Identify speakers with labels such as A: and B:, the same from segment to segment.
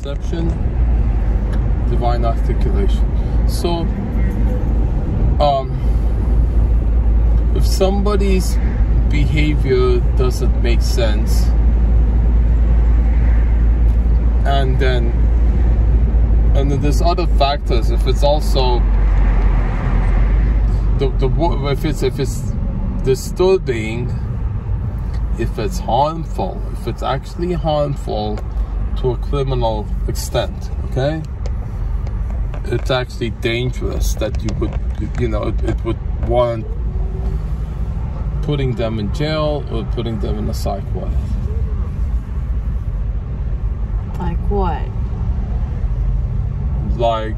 A: perception, divine articulation. So, if somebody's behavior doesn't make sense, and then there's other factors. If it's also if it's disturbing, if it's harmful, if it's actually harmful to a criminal extent, okay, it's actually dangerous that you would, it would warrant putting them in jail or putting them in a psych ward.
B: Like what?
A: Like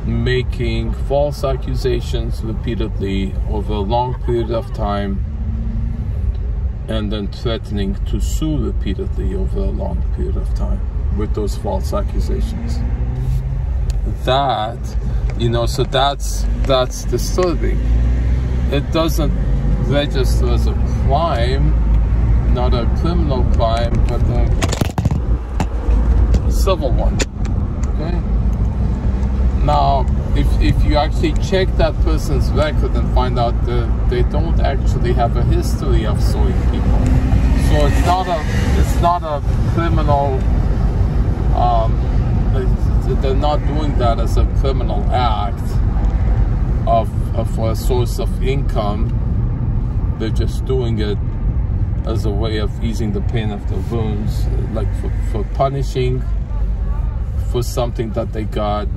A: making false accusations repeatedly over a long period of time, and then threatening to sue repeatedly over a long period of time with those false accusations. That, so that's disturbing. It doesn't register as a crime, not a criminal crime, but a civil one. Okay? Now, if you actually check that person's record and find out that they don't actually have a history of suing people, so it's not a criminal. They're not doing that as a criminal act for a source of income. They're just doing it as a way of easing the pain of their wounds, like for punishing for something that they got.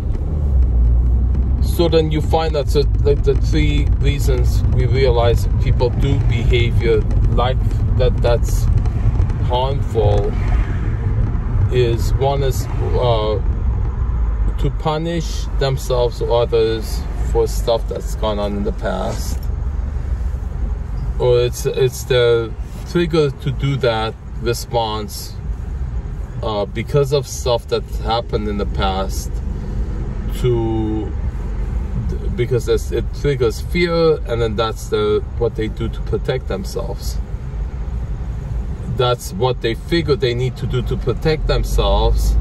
A: So then you find that the three reasons we realize people do behavior like that's harmful is, one is to punish themselves or others for stuff that's gone on in the past, or it's the trigger to do that response because of stuff that happened in the past, because it triggers fear, and then that's what they do to protect themselves. That's what they figure they need to do to protect themselves,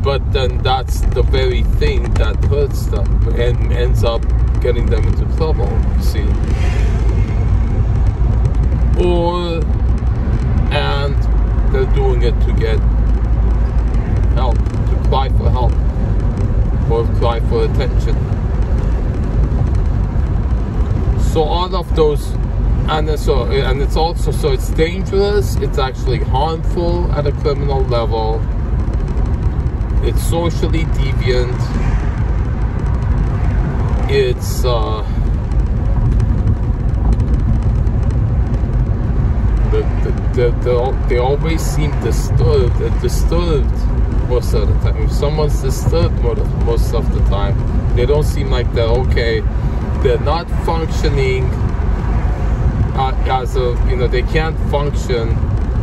A: but then that's the very thing that hurts them and ends up getting them into trouble, you see. And they're doing it to get help, to cry for help, or cry for attention. So all of those, and it's also, so it's dangerous, it's actually harmful at a criminal level, it's socially deviant, it's they always seem disturbed most of the time. If someone's disturbed most of the time, they don't seem like they're okay. They're not functioning as a, they can't function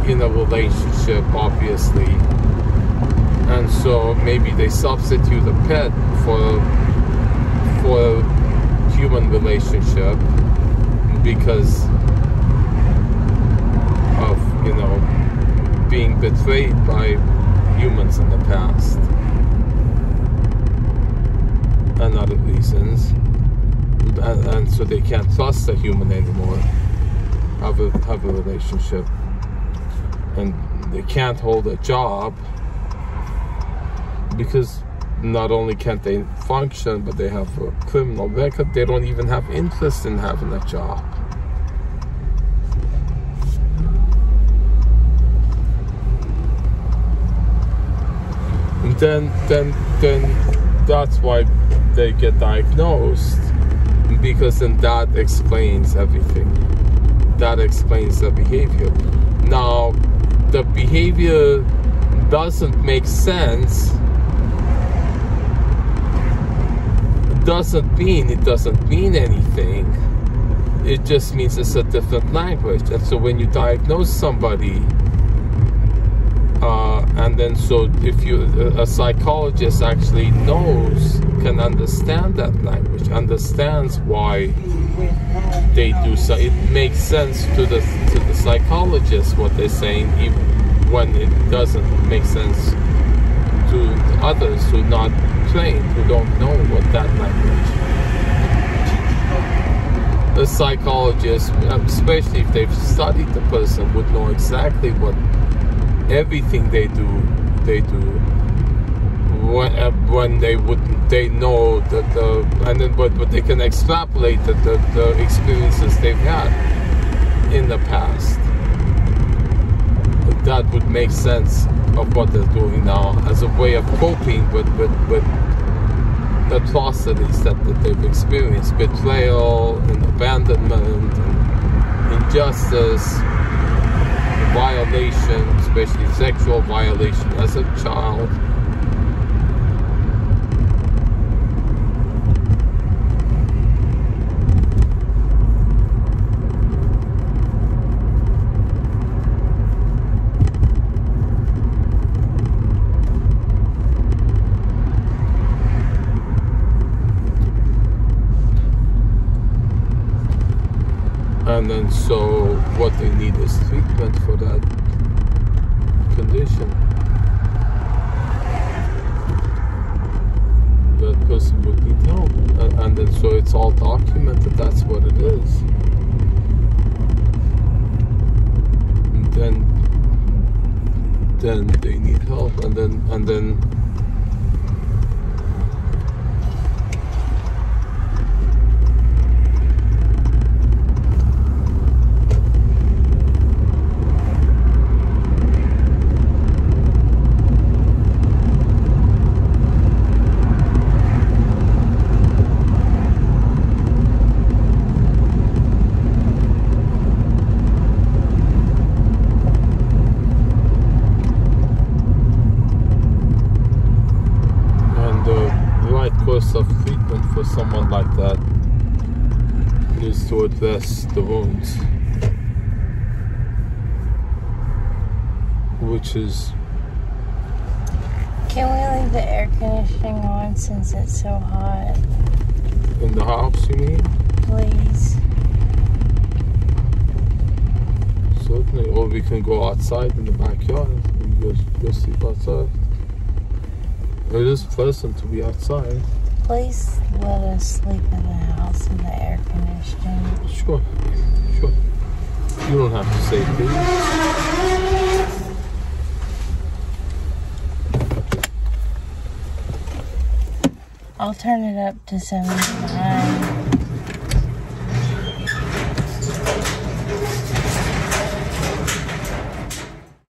A: in a relationship, obviously. And so maybe they substitute a pet for a human relationship because of, being betrayed by humans in the past and other reasons, and so they can't trust a human anymore, have a relationship, and they can't hold a job because not only can't they function, but they have a criminal record. They don't even have interest in having a job. Then that's why they get diagnosed, because then that explains everything. That explains the behavior. Now, the behavior doesn't make sense. It doesn't mean anything. It just means it's a different language. And so when you diagnose somebody, and then so if a psychologist actually can understand that language, understands why they do so, it makes sense to the psychologist what they're saying, even when it doesn't make sense to others who are not trained, who don't know what that language. The psychologist, especially if they've studied the person, would know exactly what everything they do when they know that but they can extrapolate the experiences they've had in the past. That would make sense of what they're doing now as a way of coping with the atrocities that they've experienced, betrayal and abandonment and injustice, violation, especially sexual violation as a child. And then so what they need is treatment for that condition. That person would need help. And then so it's all documented, that's what it is. And then they need help, and then of treatment for someone like that is to address the wounds, which is...
B: Can we leave the air conditioning on since it's so hot?
A: In the house, you mean?
B: Please.
A: Certainly, or we can go outside in the backyard and go sleep outside. It is pleasant to be outside.
B: Please let us sleep in the house in the air conditioning.
A: Sure. You don't have to say please.
B: I'll turn it up to 79.